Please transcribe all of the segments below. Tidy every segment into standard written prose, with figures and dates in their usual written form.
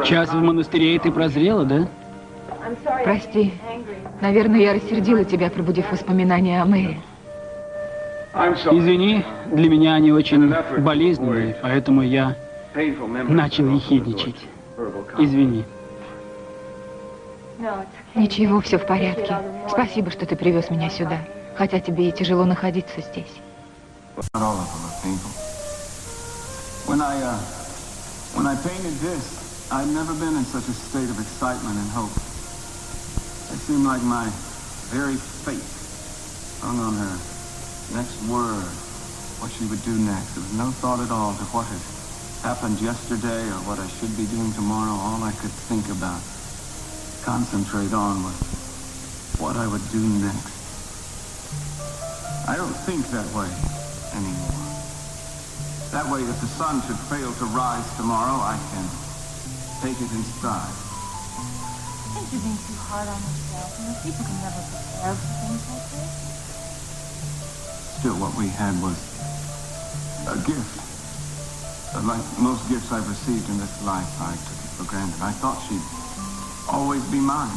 Час в монастыре, и ты прозрела, да? Прости. Наверное, я рассердила тебя, пробудив воспоминания о Мэри. Извини, для меня они очень болезненные, поэтому я начал ехидничать. Извини. Ничего, все в порядке. Спасибо, что ты привез меня сюда. Хотя тебе и тяжело находиться здесь. When I painted this, I'd never been in such a state of excitement and hope. It seemed like my very fate hung on her next word, what she would do next. There was no thought at all to what had happened yesterday or what I should be doing tomorrow. All I could think about, concentrate on, was what I would do next. I don't think that way anymore. That way, if the sun should fail to rise tomorrow, I can take it in stride. I think you're being too hard on yourself. You know, people can never prepare for things like this. Still, what we had was a gift. Like most gifts I've received in this life, I took it for granted. I thought she'd always be mine.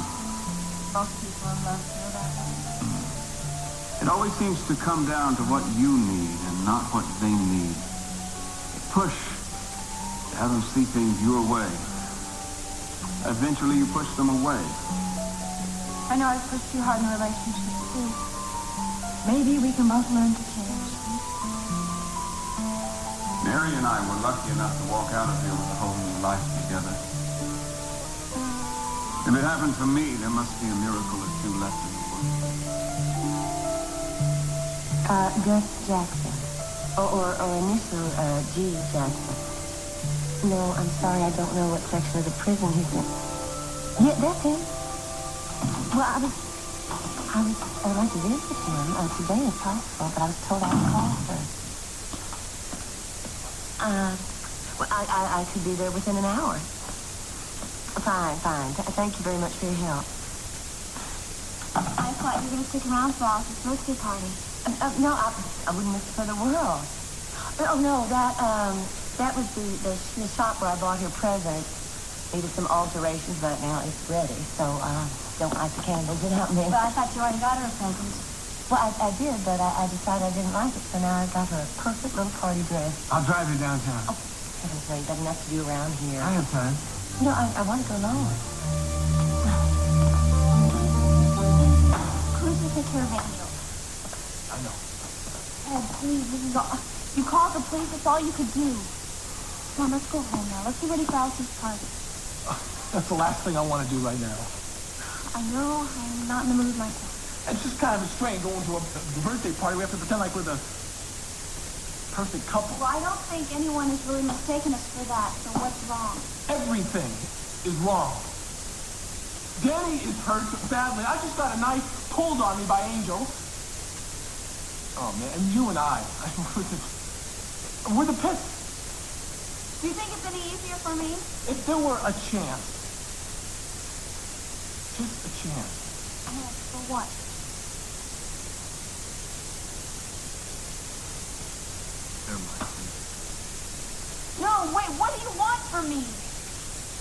Most people in love feel that way. It always seems to come down to what you need and not what they need. Push to have them see things your way. Eventually you push them away. I know I've pushed too hard in relationships too. Maybe we can both learn to change. Mary and I were lucky enough to walk out of here with a whole new life together. If it happened for me, there must be a miracle or two left in the world. Gus Jackson. Or initial, G. Jackson. No, I'm sorry, I don't know what section of the prison he's in. Yeah, that's him. Well, I'd like to visit him today if possible, but I was told I'd call first. Well, I could be there within an hour. Fine. Thank you very much for your help. I thought you were going to stick around for Alice's birthday party. No, I wouldn't miss it for the world. Oh, no, that was the shop where I bought her present. Needed some alterations, but now it's ready. So, don't light the candles without me. Well, I thought you already got her a present. Well, I did, but I decided I didn't like it, so now I got her a perfect little party dress. I'll drive you downtown. Oh, heaven's sake, doesn't have to do around here. I have time. No, I want to go alone. Cruz will take care of Angel. I know. Oh, please, this is all... You called the police, that's all you could do. Come on, let's go home now. Let's get ready for Alice's party. That's the last thing I want to do right now. I know, I'm not in the mood myself. It's just kind of strange going to a birthday party. We have to pretend like we're the perfect couple. Well, I don't think anyone has really mistaken us for that, so what's wrong? Everything is wrong. Danny is hurt badly. I just got a knife pulled on me by Angel. Oh, man, and you and we're the piss. Do you think it's any easier for me? If there were a chance, just a chance. For what? Never mind. No, wait, what do you want from me?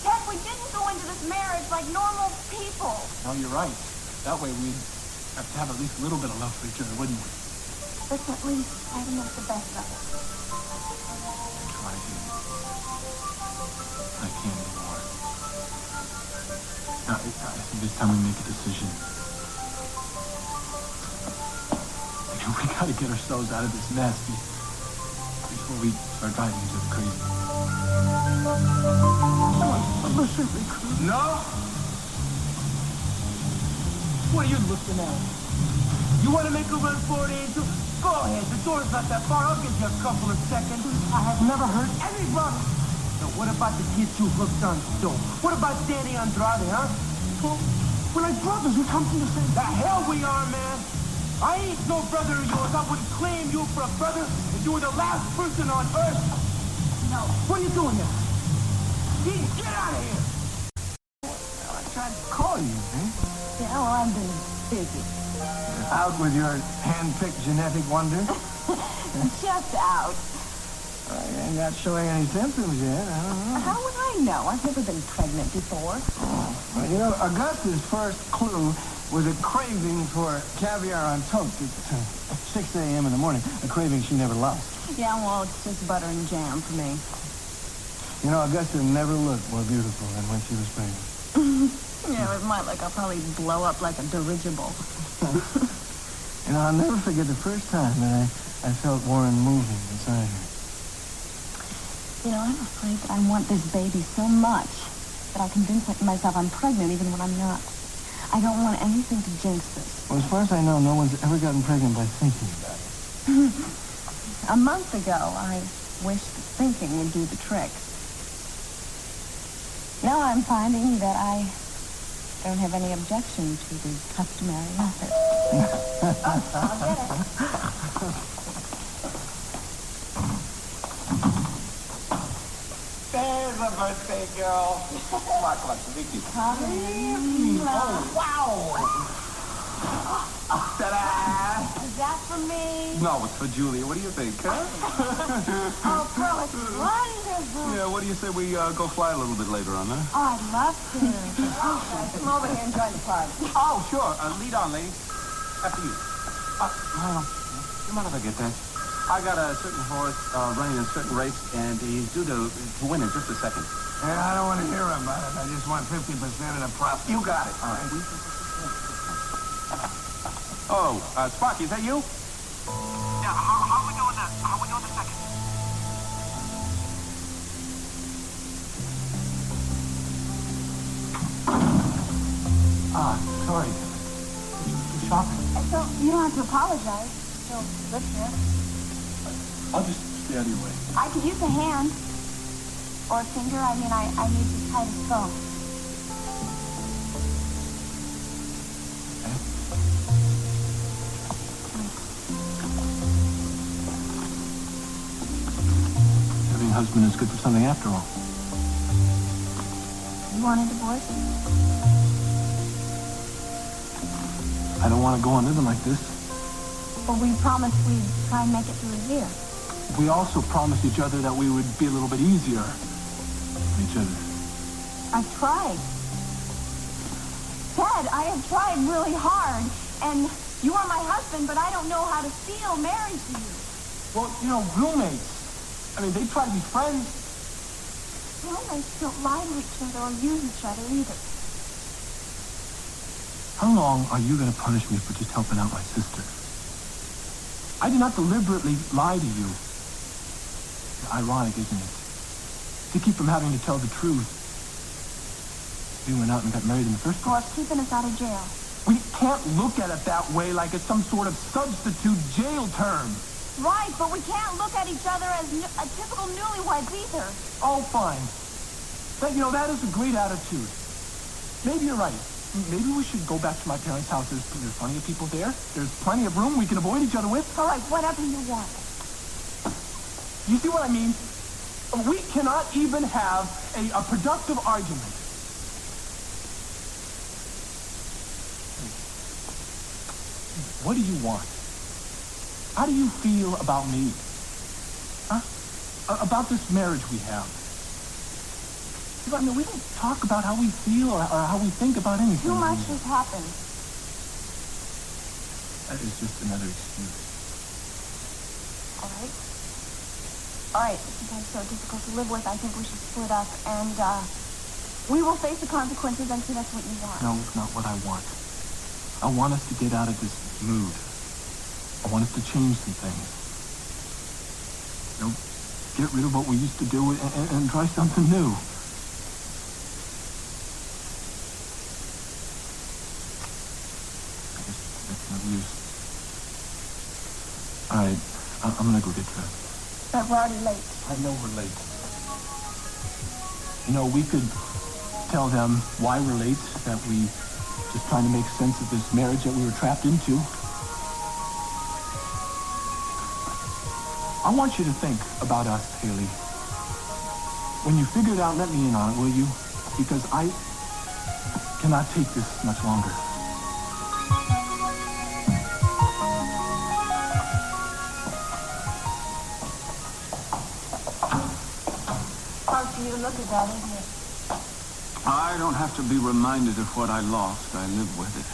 Ted, we didn't go into this marriage like normal people. No, you're right. That way we'd have to have at least a little bit of love for each other, wouldn't we? Let's at least try to make the best of it. Try to. I can't anymore. Now, I think it's time we make a decision. We gotta get ourselves out of this mess before we start driving each other crazy. Listen, Cruz. No? What are you looking at? You want to make a run for it, Angel? Go ahead. The door's not that far. I'll give you a couple of seconds. I have never heard anybody. Now, what about the kids you hooked on still? What about Danny Andrade, huh? Well, we're like brothers. We come from the same... The hell we are, man. I ain't no brother of yours. I wouldn't claim you for a brother if you were the last person on earth. No. What are you doing now? Get out of here. Well, I tried to call you, man. Yeah, well, I'm being busy. Out with your hand-picked genetic wonder? Just out. I ain't got showing any symptoms yet. I don't know. How would I know? I've never been pregnant before. Oh. Well, you know, Augusta's first clue was a craving for caviar on toast at 6 a.m. in the morning, a craving she never lost. Yeah, well, it's just butter and jam for me. You know, Augusta never looked more beautiful than when she was pregnant. Yeah, with my luck, I'll probably blow up like a dirigible. You know, I'll never forget the first time that I felt Warren moving inside her. You know, I'm afraid that I want this baby so much that I'll convince myself I'm pregnant even when I'm not. I don't want anything to jinx this. Well, as far as I know, no one's ever gotten pregnant by thinking about it. A month ago, I wished that thinking would do the trick. Now I'm finding that I don't have any objection to the customary method. I'll get it. There's a birthday girl. Come on, Vicky. Oh, wow. Ta-da! Is that for me? No, it's for Julia. What do you think, huh? Oh, Pearl, it's wonderful. Yeah, what do you say we go fly a little bit later on, huh? Oh, I'd love to. Come over here and join the party. Oh, sure. Lead on, ladies. After you. Lionel, you mind if I get that? I got a certain horse running a certain race, and he's due to win in just a second. Yeah, I don't want to hear about it. I just want 50% of the profit. You got it. All right. Oh, Sparky, is that you? Yeah, how are we doing that? How are we doing the second? Tory. You shopping? So, you don't have to apologize. So, live here. I'll just stay out of your way. I could use a hand. Or a finger. I mean, I need to tie the skull. Having a husband is good for something after all. You want a divorce? I don't want to go on living like this. Well, we promised we'd try and make it through a year. We also promised each other that we would be a little bit easier on each other. I've tried. Ted, I have tried really hard. And you are my husband, but I don't know how to feel married to you. Well, you know, roommates. I mean, they try to be friends. Roommates don't lie to each other or use each other either. How long are you going to punish me for just helping out my sister? I did not deliberately lie to you. Ironic, isn't it? To keep from having to tell the truth. We went out and got married in the first place. Or keeping us out of jail. We can't look at it that way like it's some sort of substitute jail term. Right, but we can't look at each other as a typical newlyweds either. Oh, fine. But, you know, that is a great attitude. Maybe you're right. Maybe we should go back to my parents' house. There's plenty of people there. There's plenty of room we can avoid each other with. All right, whatever you want. You see what I mean? We cannot even have a productive argument. What do you want? How do you feel about me? Huh? About this marriage we have? I mean, we don't talk about how we feel or how we think about anything. Too much has happened. That is just another excuse. All right. All right, since I'm so difficult to live with, I think we should split up, and we will face the consequences. I'm sure that's what you want. No, it's not what I want. I want us to get out of this mood. I want us to change some things. You know, get rid of what we used to do and try something new. I guess that's no use. All right, I'm gonna go get dressed. But we're already late. I know we're late. You know, we could tell them why we're late, that we just trying to make sense of this marriage that we were trapped into. I want you to think about us, Heyli. When you figure it out, let me in on it, will you? Because I cannot take this much longer. you to look at that, isn't it? I don't have to be reminded of what I lost. I live with it.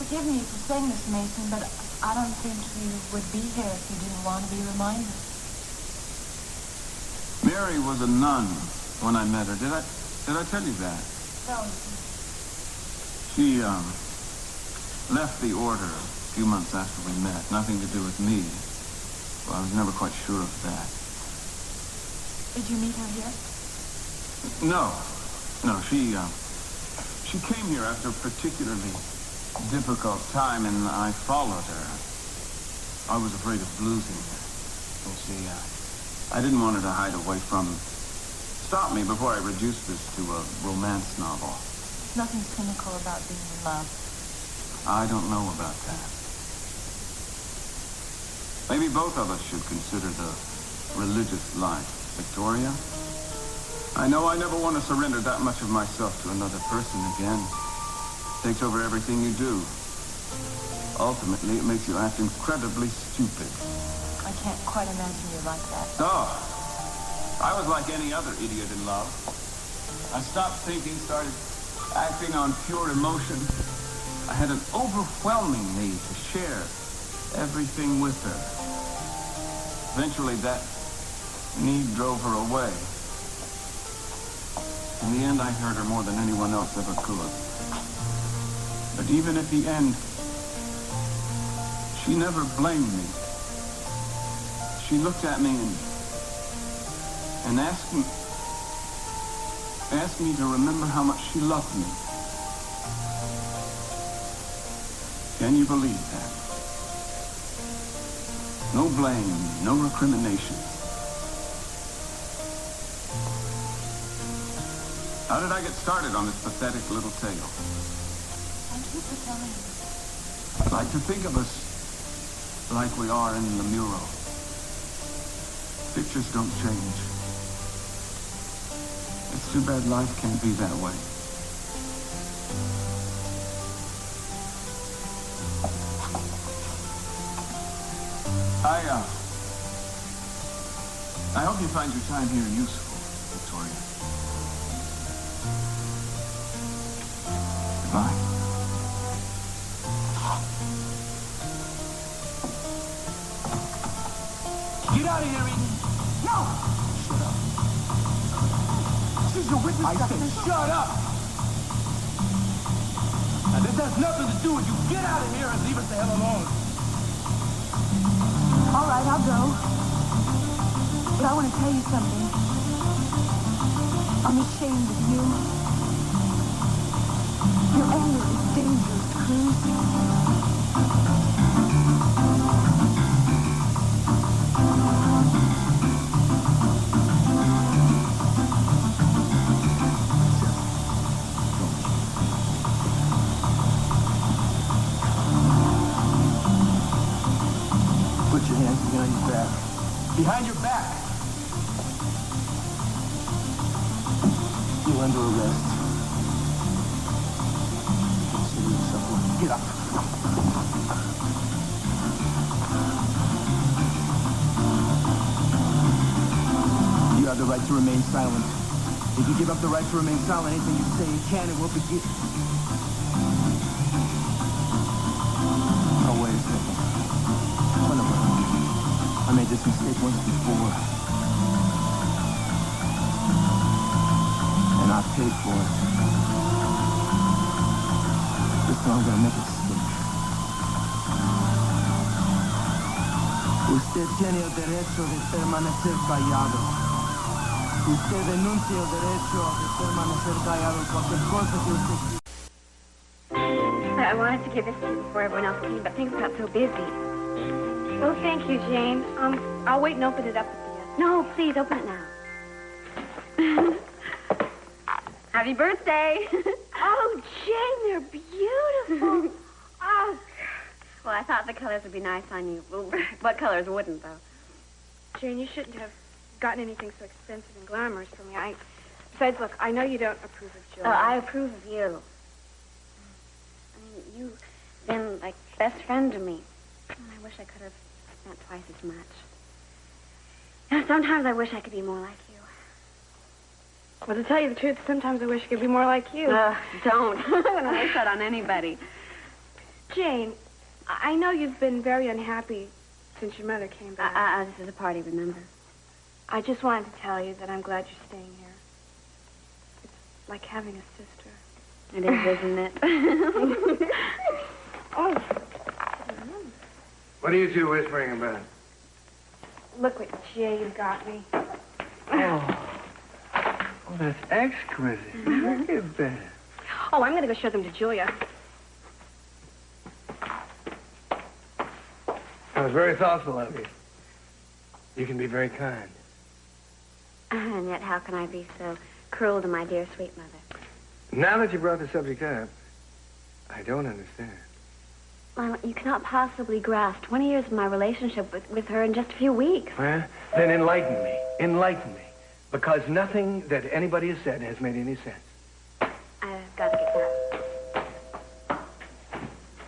Forgive me for saying this, Mason, but I don't think you would be here if you didn't want to be reminded. Mary was a nun when I met her. Did I tell you that? No. She, left the order a few months after we met. Nothing to do with me. Well, I was never quite sure of that. Did you meet her here? No. No, she came here after a particularly difficult time, and I followed her. I was afraid of losing her. You see, I didn't want her to hide away from... Stop me before I reduce this to a romance novel. Nothing cynical about being in love. I don't know about that. Maybe both of us should consider the religious life. Victoria? I know I never want to surrender that much of myself to another person again. Takes over everything you do. Ultimately, it makes you act incredibly stupid. I can't quite imagine you like that. Oh, I was like any other idiot in love. I stopped thinking, started acting on pure emotion. I had an overwhelming need to share everything with her. Eventually, that need drove her away. In the end, I hurt her more than anyone else ever could. But even at the end, she never blamed me. She looked at me and asked me to remember how much she loved me. Can you believe that? No blame, no recrimination. How did I get started on this pathetic little tale? Thank you for telling me. I'd like to think of us like we are in the mural. Pictures don't change. It's too bad life can't be that way. I hope you find your time here useful, Victoria. Goodbye. Get out of here, Eden. No! Shut up. She's your witness. I said shut up! Now, this has nothing to do with you. Get out of here and leave us the hell alone. All right, I'll go. But I want to tell you something. I'm ashamed of you. Your anger is dangerous, Cruz. Put your hands behind your back. Behind your back! You're under arrest. Consider yourself one. Get up. You have the right to remain silent. If you give up the right to remain silent, anything you say can and will be given. Oh, wait a second. I made this mistake once before. And I paid for it. This time I'm gonna make it stick. Usted tiene el derecho de permanecer callado. Usted denuncia el derecho de permanecer callado. Cualquier cosa que usted quiera. I wanted to give this to you before everyone else came, but things got so busy. Oh, thank you, Jane. I'll wait and open it up at the end. No, please, open it now. Happy birthday. Oh, Jane, they're beautiful. Oh. Well, I thought the colors would be nice on you. Well, what colors wouldn't, though? Jane, you shouldn't have gotten anything so expensive and glamorous for me. Besides, look, I know you don't approve of Julia. Oh, I approve of you. I mean, you've been like best friend to me. I wish I could have spent twice as much. You know, sometimes I wish I could be more like you. Well, to tell you the truth, sometimes I wish I could be more like you. Don't. I don't wish that on anybody. Jane, I know you've been very unhappy since your mother came back. This is a party, remember? I just wanted to tell you that I'm glad you're staying here. It's like having a sister. It is, isn't it? Oh. What are you two whispering about? Look what Jane got me. Oh, that's exquisite. Look at that. Oh, I'm going to go show them to Julia. That was very thoughtful of you. You can be very kind. And yet, how can I be so cruel to my dear, sweet mother? Now that you brought the subject up, I don't understand. Well, you cannot possibly grasp 20 years of my relationship with her in just a few weeks. Well, then enlighten me. Enlighten me. Because nothing that anybody has said has made any sense. I've got to get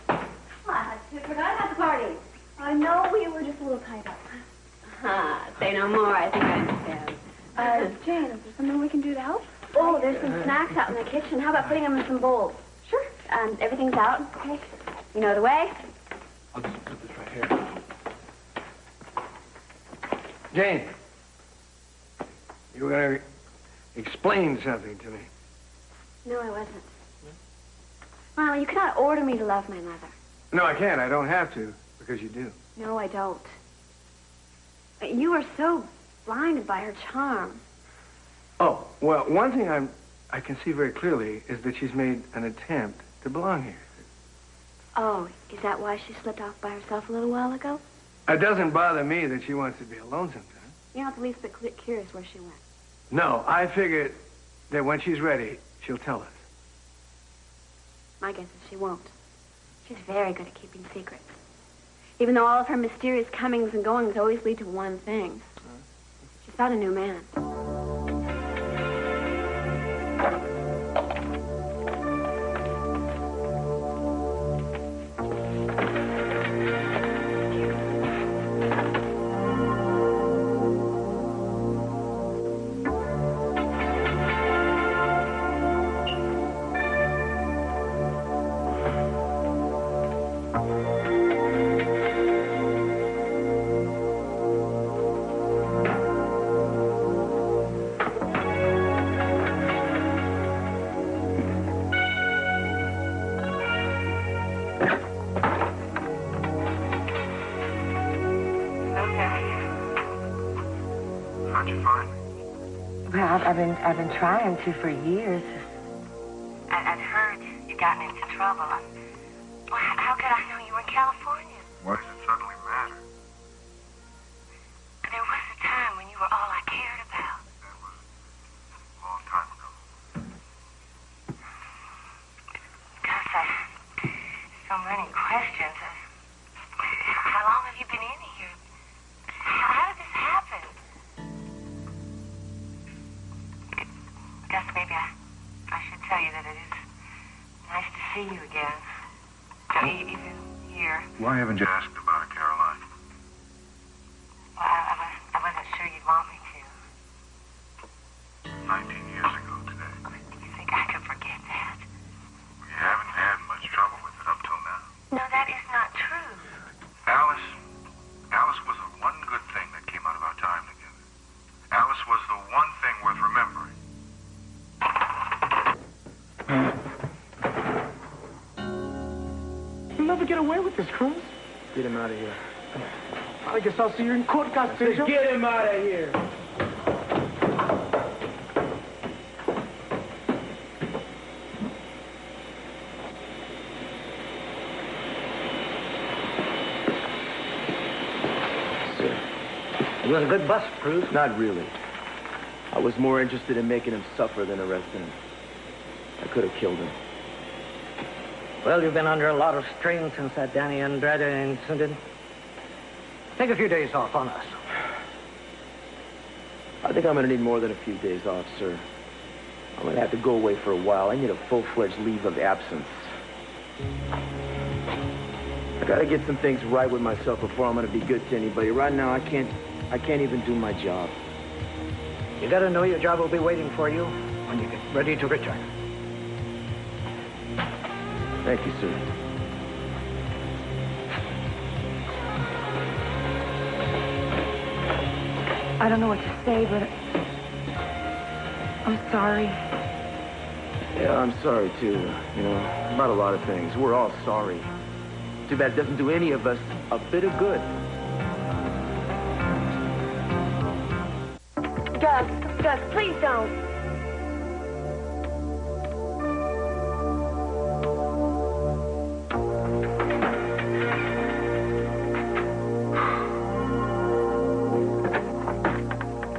that. I forgot about the party. I know we were just a little tied up. Say no more. I think I understand. Jane, is there something we can do to help? Oh, there's some snacks out in the kitchen. How about putting them in some bowls? Sure. Everything's out. Okay. You know the way? I'll just put this right here. Jane, you were going to explain something to me. No, I wasn't. Well, you cannot order me to love my mother. No, I can't. I don't have to, because you do. No, I don't. You are so blinded by her charm. Oh, well, one thing I can see very clearly is that she's made an attempt to belong here. Oh, is that why she slipped off by herself a little while ago? It doesn't bother me that she wants to be alone sometimes. You're not the least bit curious where she went. No, I figured that when she's ready, she'll tell us. My guess is she won't. She's very good at keeping secrets. Even though all of her mysterious comings and goings always lead to one thing. She's found a new man. I've been trying to for years. I'd heard you'd gotten into trouble. Well, how could I know you were in California? Why does it suddenly matter? There was a time when you were all I cared about. That was a long time ago. Gosh, so many questions. How long have you been in here? How did this happen? Guess maybe I should tell you that it is nice to see you again. Even here. Why haven't you asked about it, Caroline? Well, I wasn't sure you'd want me to. 19 years ago today. You think I could forget that? You haven't had much trouble with it up till now. No, that is not true. Alice was the one good thing that came out of our time together. Alice was the one thing worth remembering. You'll never get away with this, Cruz. Get him out of here. I guess I'll see you in court, Castillo. Get him out of here. It was a good bust, Cruz. Not really. I was more interested in making him suffer than arresting him. I could have killed him. Well, you've been under a lot of strain since that Danny Andrade incident. Take a few days off on us. I think I'm going to need more than a few days off, sir. I'm going to have to go away for a while. I need a full-fledged leave of absence. I got to get some things right with myself before I'm going to be good to anybody. Right now, I can't even do my job. You gotta know your job will be waiting for you when you get ready to return. Thank you, sir. I don't know what to say, but I'm sorry. Yeah, I'm sorry, too. You know, about a lot of things. We're all sorry. Too bad it doesn't do any of us a bit of good. Gus, please don't.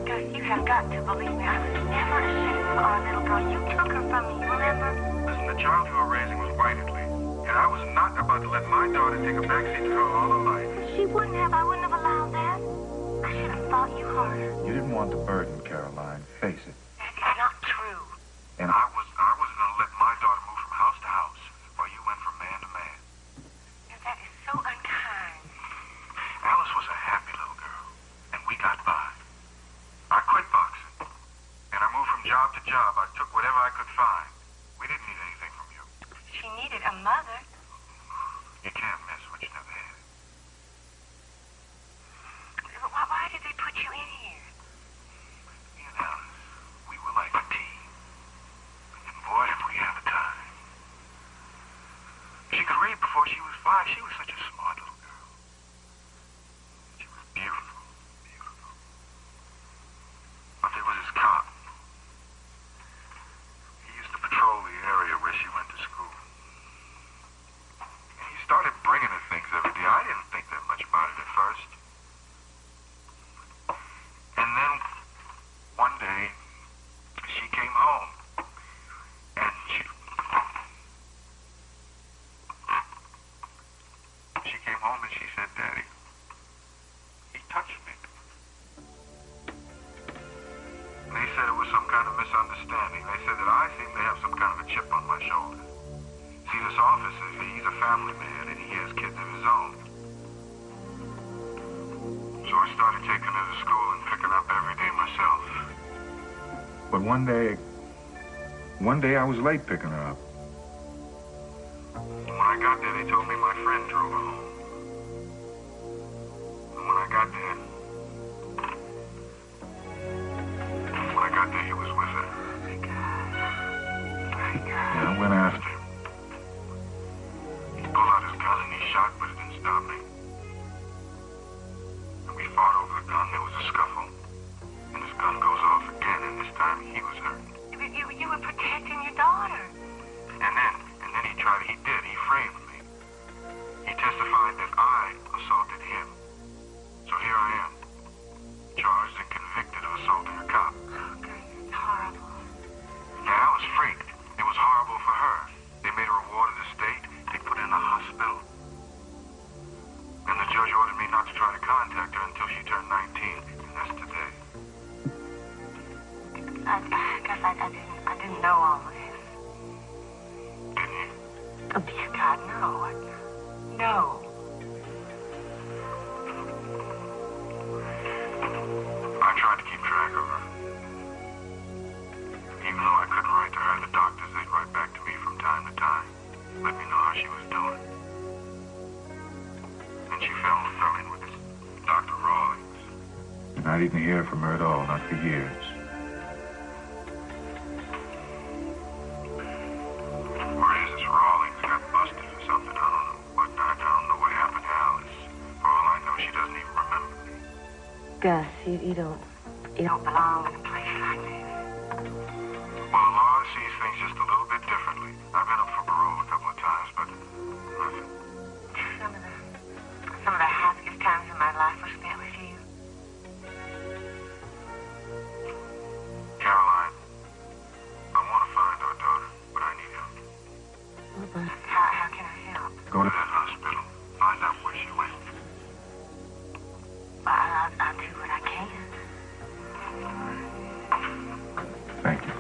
Gus, you have got to believe me. I was never ashamed of our little girl. You took her from me, remember? Listen, the child you were raising was white at least. And I was not about to let my daughter take a backseat to her all her life. She wouldn't have. I wouldn't have allowed that. I should have fought you harder. You didn't want the burden, Caroline. Face it. That is not true. And I wasn't going to let my daughter move from house to house while you went from man to man. And that is so unkind. Alice was a happy little girl, and we got by. I quit boxing, and I moved from job to job. I took whatever I could find. We didn't need anything from you. She needed a mother. You can't miss what you never had. Why did they put you in here? Me and Alice, we were like a team. And boy, did we have a time. She could read before she was 5. She was such a smart little girl. She was beautiful, beautiful. But there was this cop. He used to patrol the area where she went to school. And he started bringing her things every day. I didn't think that much about it at first. And then one day she came home and she came home and she said, Daddy, he touched me. And they said it was some kind of misunderstanding. They said that I seemed to have some kind of a chip on my shoulder. See, this officer, he's a family man and he has kids of his own. So I started taking her to school and picking her up every day myself. But one day I was late picking her up. And when I got there, they told me my friend drove her home. And when I got there, he was with her. Yeah, I went after him. He pulled out his gun and he shot, but it didn't stop me. We fought over the gun, there was a scuffle. And his gun goes off again, and this time he was hurt. You were protecting your daughter. And then he framed me. He testified that I assaulted him. So here I am, charged and convicted of assaulting a cop. It's horrible. Yeah, I was freaked. It was horrible for her. They made her a ward of the state. They put her in a hospital. And the judge ordered me not to try to contact her until she turned 19, and that's today. I guess I didn't know all of this. Didn't you? Oh, dear God, no. No. I tried to keep track of her. Even though I couldn't write to her, the doctors, they'd write back to me from time to time, let me know how she was doing. And she fell in with Dr. Rawlings. And I didn't hear from her at all, not for years. Whereas this Rawlings got busted for something, I don't know. But I don't know what happened to Alice. For all I know, she doesn't even remember me. Gus, you don't belong in a place like this. Well, the law sees things just a little bit differently. I've been up for parole a couple of times, but nothing. Some of the happiest times of my life were spent with you. Caroline, I want to find our daughter, but I need help. How can I help? Go to that hospital. Find out where she went. I'll do what I can. Thank you.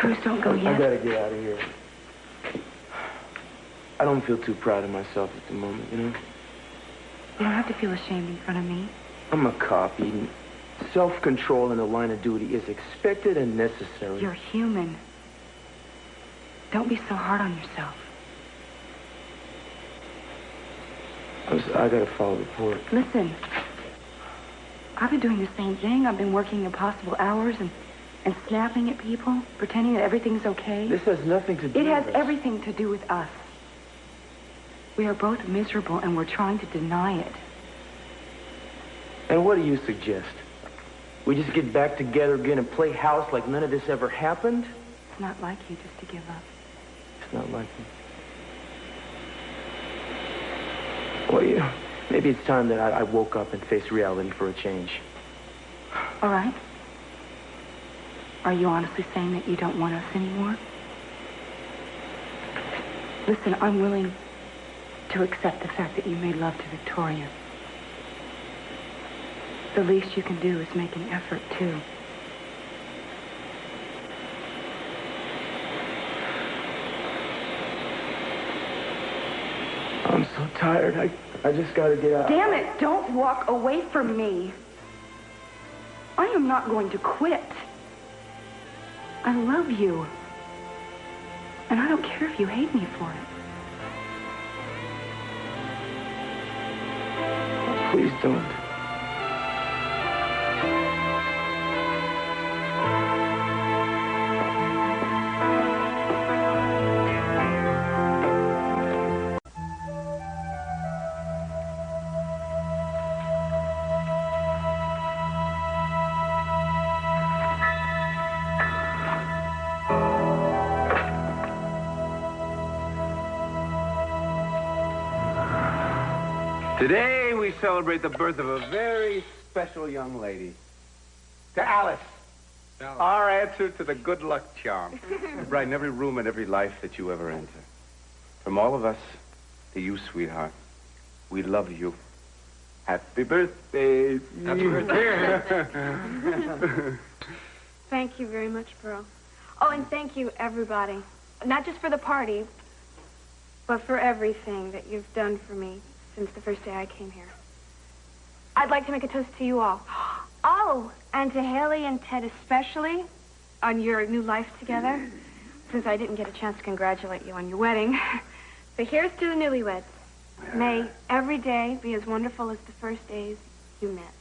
Cruz, don't go yet. I gotta get out of here. I don't feel too proud of myself at the moment, you know? You don't have to feel ashamed in front of me. I'm a cop, Eden. Self-control in the line of duty is expected and necessary. You're human. Don't be so hard on yourself. I gotta follow the report. Listen, I've been doing the same thing. I've been working impossible hours and snapping at people, pretending that everything's okay. This has nothing to do with It has us. everything to do with us. We are both miserable and we're trying to deny it. And what do you suggest? We just get back together again and play house like none of this ever happened? It's not like you just to give up. It's not like me. Well, you know, maybe it's time that I woke up and faced reality for a change. All right. Are you honestly saying that you don't want us anymore? Listen, I'm willing to accept the fact that you made love to Victoria. The least you can do is make an effort, too. I'm so tired. I just gotta get out. Damn it, don't walk away from me. I am not going to quit. I love you. And I don't care if you hate me for it. Please don't. Today, we celebrate the birth of a very special young lady. To Alice. Our answer to the good luck charm. Brighten every room and every life that you ever enter. From all of us to you, sweetheart, we love you. Happy birthday. Happy birthday. Thank you very much, Pearl. Oh, and thank you, everybody. Not just for the party, but for everything that you've done for me since the first day I came here. I'd like to make a toast to you all. Oh, and to Heyli and Ted especially on your new life together, since I didn't get a chance to congratulate you on your wedding. So here's to the newlyweds. May every day be as wonderful as the first days you met.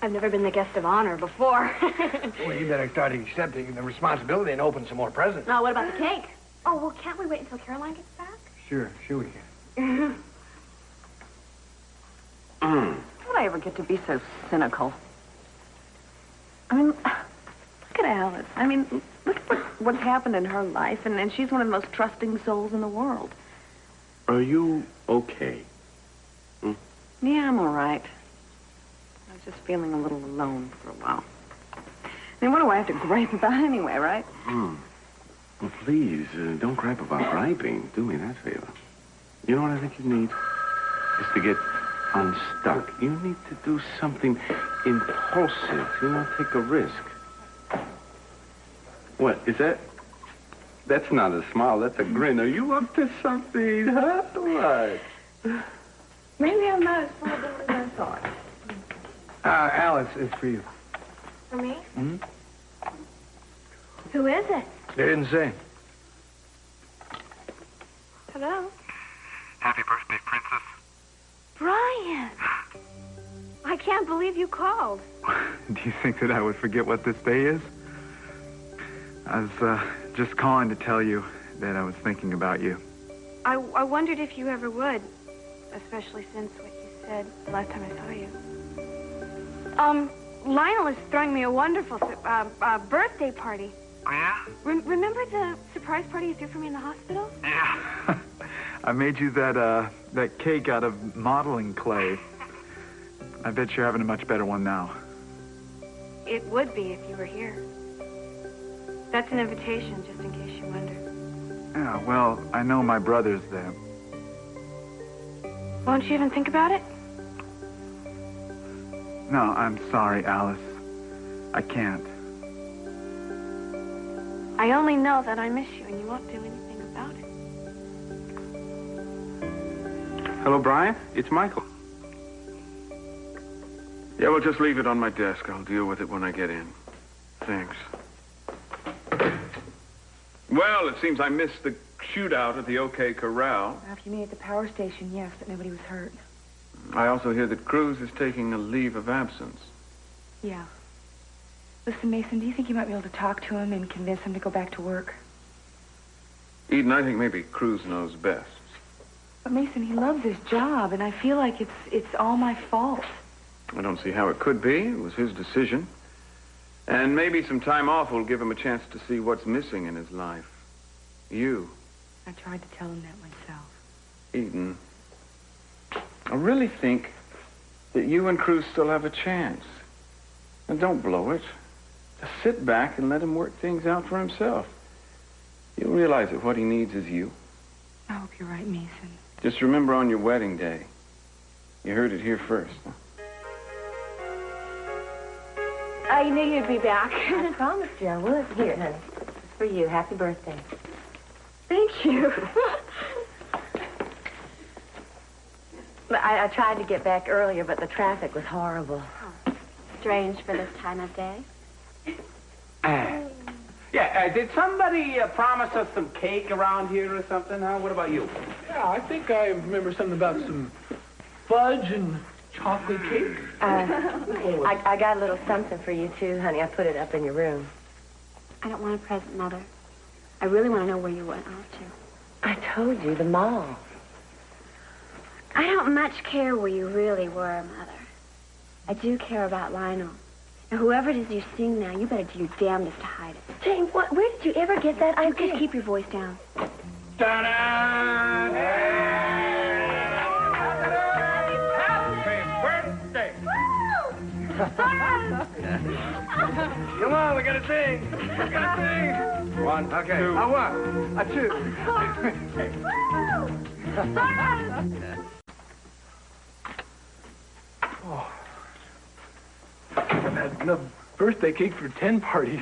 I've never been the guest of honor before. Well, you better start accepting the responsibility and open some more presents. Oh, what about the cake? Oh, well, can't we wait until Kэрolайн gets back? Sure we can. How did I ever get to be so cynical? I mean, look at Alice. I mean, look at what's happened in her life, and she's one of the most trusting souls in the world. Are you okay? Yeah, I'm all right. I was just feeling a little alone for a while. I mean, what do I have to gripe about anyway, right? Well, please, don't gripe about griping. Do me that favor. You know what I think you need? Is to get unstuck. You need to do something impulsive. You know, take a risk. What, is that? That's not a smile, that's a grin. Are you up to something, huh? What? Maybe I'm not as far as I thought. Alice, it's for you. For me? Hmm? Who is it? They didn't say. Hello? Happy birthday, Princess. Brian! I can't believe you called. Do you think that I would forget what this day is? I was just calling to tell you that I was thinking about you. I wondered if you ever would, especially since what you said the last time I saw you. Lionel is throwing me a wonderful birthday party. Oh, yeah? Remember the surprise party you threw for me in the hospital? Yeah. I made you that cake out of modeling clay. I bet you're having a much better one now. It would be if you were here. That's an invitation, just in case you wondered. Yeah, well, I know my brother's there. Won't you even think about it? No, I'm sorry, Alice. I can't. I only know that I miss you and you won't do anything about it. Hello, Brian. It's Michael. Yeah, well, just leave it on my desk. I'll deal with it when I get in. Thanks. Well, it seems I missed the shootout at the OK Corral. After you meet at the power station, yes, but nobody was hurt. I also hear that Cruz is taking a leave of absence. Yeah. Listen, Mason, do you think you might be able to talk to him and convince him to go back to work? Eden, I think maybe Cruz knows best. But Mason, he loves his job, and I feel like it's all my fault. I don't see how it could be. It was his decision. And maybe some time off will give him a chance to see what's missing in his life. You. I tried to tell him that myself. Eden, I really think that you and Cruz still have a chance. And don't blow it. Just sit back and let him work things out for himself. You'll realize that what he needs is you. I hope you're right, Mason. Just remember on your wedding day. You heard it here first. Huh? I knew you'd be back. I promised you I would. Here, honey. It's for you. Happy birthday. Thank you. I tried to get back earlier, but the traffic was horrible. Oh, strange for this time of day. Did somebody promise us some cake around here or something, huh? What about you? Yeah, I think I remember something about some fudge and chocolate cake. I got a little something for you, too, honey. I put it up in your room. I don't want a present, Mother. I really want to know where you went off to. I told you, the mall. I don't much care where you really were, Mother. I do care about Lionel. Now, whoever it is you're seeing now, you better do your damnedest to hide it. Jane, where did you ever get that idea? Just keep your voice down. Ta-da! Come on, we gotta sing. We gotta sing. One, okay. Two. A one, a two. Oh. I've had enough birthday cake for 10 parties.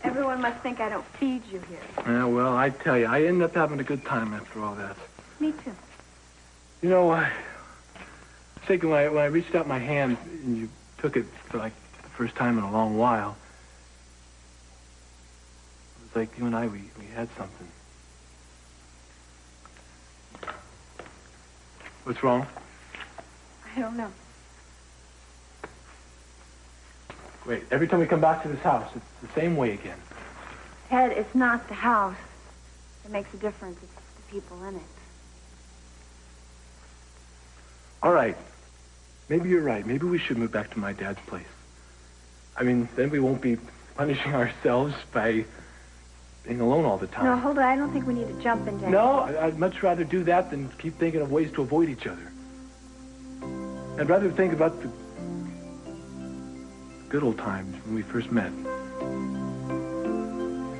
Everyone must think I don't feed you here. Yeah, well, I tell you, I end up having a good time after all that. Me too. You know, I was thinking when I reached out my hand and you took it for like the first time in a long while, it was like you and I, we had something. What's wrong? I don't know. Wait, every time we come back to this house, it's the same way again. Ted, it's not the house that makes a difference. It's the people in it. All right. Maybe you're right. Maybe we should move back to my dad's place. I mean, then we won't be punishing ourselves by being alone all the time. No, hold on. I don't think we need to jump into No, I'd much rather do that than keep thinking of ways to avoid each other. I'd rather think about the good old times when we first met.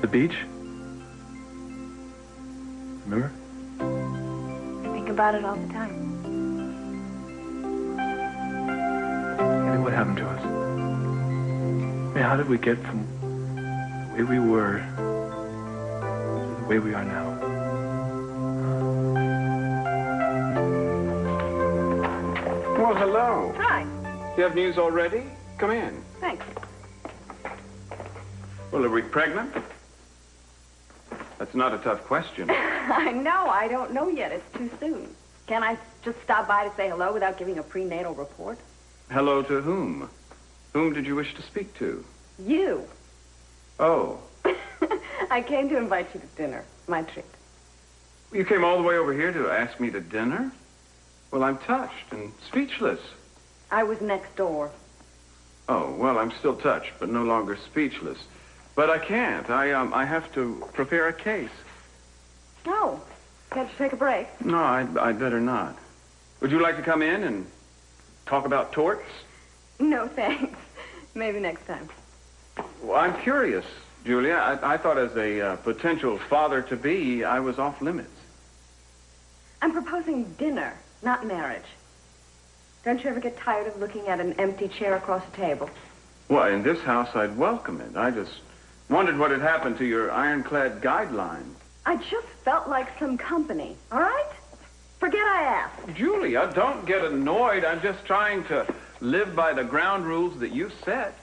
The beach. Remember? I think about it all the time. And then what happened to us? I mean, how did we get from the way we were to the way we are now? Well, hello. Hi. You have news already? Come in. Thanks. Well, are we pregnant? That's not a tough question. I know. I don't know yet. It's too soon. Can I just stop by to say hello without giving a prenatal report? Hello to whom? Whom did you wish to speak to? You. Oh. I came to invite you to dinner. My treat. You came all the way over here to ask me to dinner? Well, I'm touched and speechless. I was next door. Oh, well, I'm still touched, but no longer speechless. But I can't. I have to prepare a case. No. Can't you take a break? No, I'd better not. Would you like to come in and talk about torts? No, thanks. Maybe next time. Well, I'm curious, Julia. I thought as a potential father-to-be, I was off limits. I'm proposing dinner, not marriage. Don't you ever get tired of looking at an empty chair across the table? Why, in this house, I'd welcome it. I just wondered what had happened to your ironclad guidelines. I just felt like some company, all right? Forget I asked. Julia, don't get annoyed. I'm just trying to live by the ground rules that you set.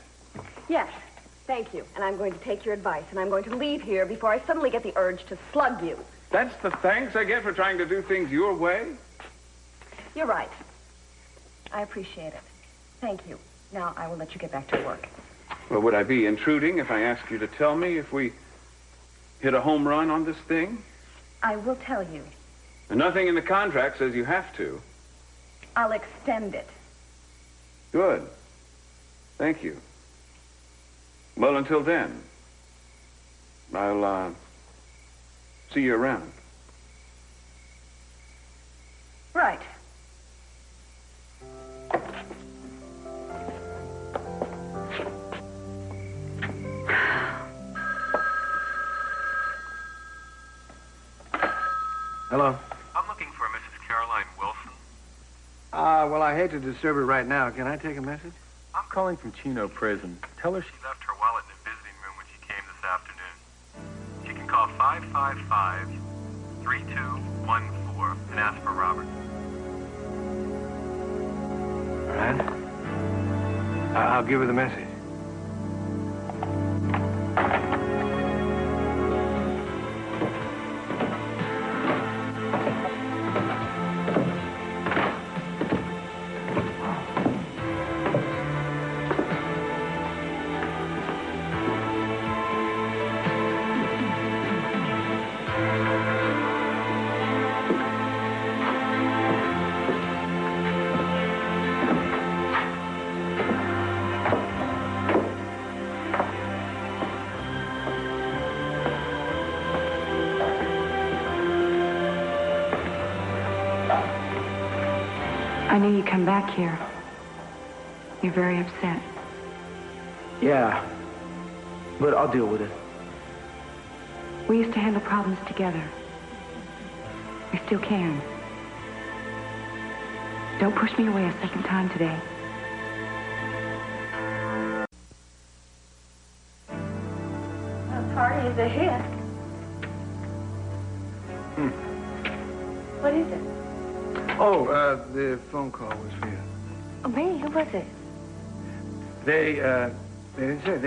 Yes, thank you. And I'm going to take your advice, and I'm going to leave here before I suddenly get the urge to slug you. That's the thanks I get for trying to do things your way? You're right. I appreciate it. Thank you. Now I will let you get back to work. Well, would I be intruding if I asked you to tell me if we hit a home run on this thing? I will tell you. And nothing in the contract says you have to. I'll extend it. Good. Thank you. Well, until then, I'll, see you around. Right. Hello. I'm looking for Mrs. Caroline Wilson. Well, I hate to disturb her right now. Can I take a message? I'm calling from Chino Prison. Tell her she left her wallet in the visiting room when she came this afternoon. She can call 555-3214 and ask for Robert. All right. I'll give her the message. I knew you'd come back here. You're very upset. Yeah, but I'll deal with it. We used to handle problems together. We still can. Don't push me away a second time today. The party is a hit. What is it? Oh, the phone call was for you. Oh, me? Who was it? They didn't say.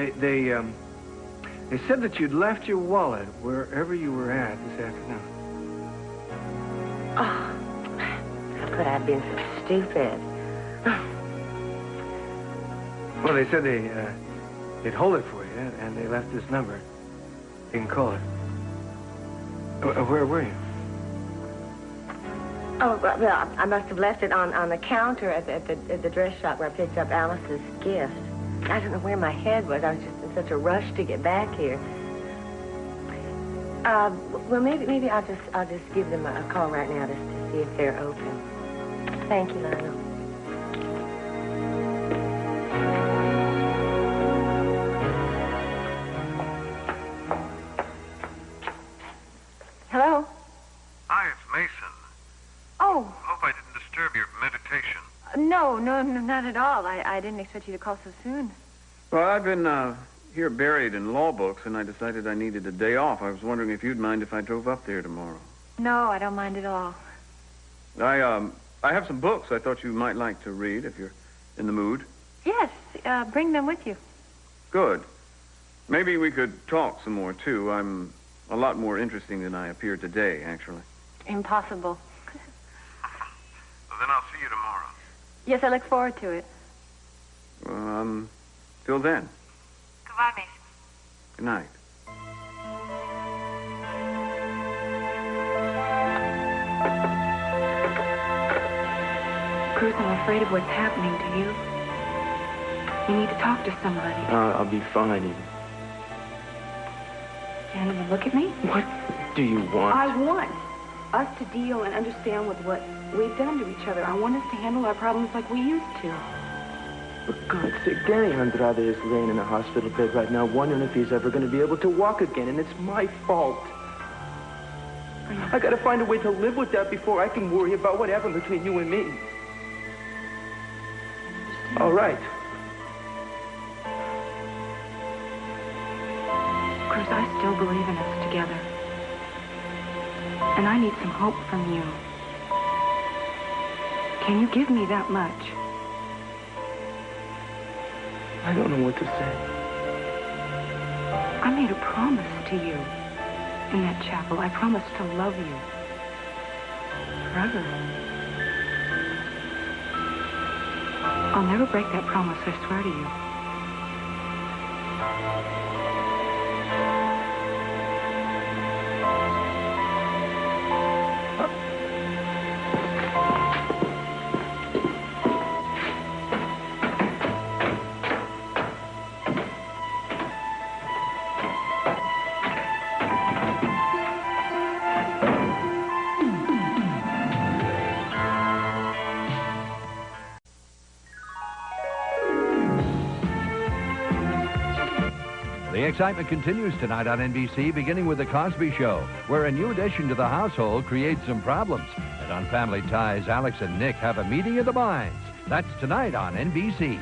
They said that you'd left your wallet wherever you were at this afternoon. Oh, how could I have been so stupid? Well, they said they'd hold it for you, and they left this number. You can call it. Where were you? Oh, well, I must have left it on the counter at the dress shop where I picked up Alice's gift. I don't know where my head was. I was just in such a rush to get back here. Well, maybe I'll just give them a call right now just to see if they're open. Thank you, Lionel. Hello? Hi, it's Meyson. Oh. Hope I didn't disturb your meditation. No, not at all. I didn't expect you to call so soon. Well, I've been here buried in law books, and I decided I needed a day off. I was wondering if you'd mind if I drove up there tomorrow. No, I don't mind at all. I have some books I thought you might like to read if you're in the mood. Yes, bring them with you. Good. Maybe we could talk some more, too. I'm a lot more interesting than I appear today, actually. Impossible. Well, then I'll see you tomorrow. Yes, I look forward to it. Till then. Goodbye, Mason. Good night. Cruz, I'm afraid of what's happening to you. You need to talk to somebody. I'll be fine. You can't even look at me? What do you want? I want us to deal and understand with what we've done to each other. I want us to handle our problems like we used to. For God's sake, Danny Andrade is laying in a hospital bed right now, wondering if he's ever going to be able to walk again, and it's my fault. I got to find a way to live with that before I can worry about what happened between you and me. All right. Cruz, I still believe in us together. And I need some hope from you. Can you give me that much? I don't know what to say. I made a promise to you in that chapel. I promised to love you forever. I'll never break that promise, I swear to you. The excitement continues tonight on NBC, beginning with The Cosby Show, where a new addition to the household creates some problems. And on Family Ties, Alex and Nick have a meeting of the minds. That's tonight on NBC.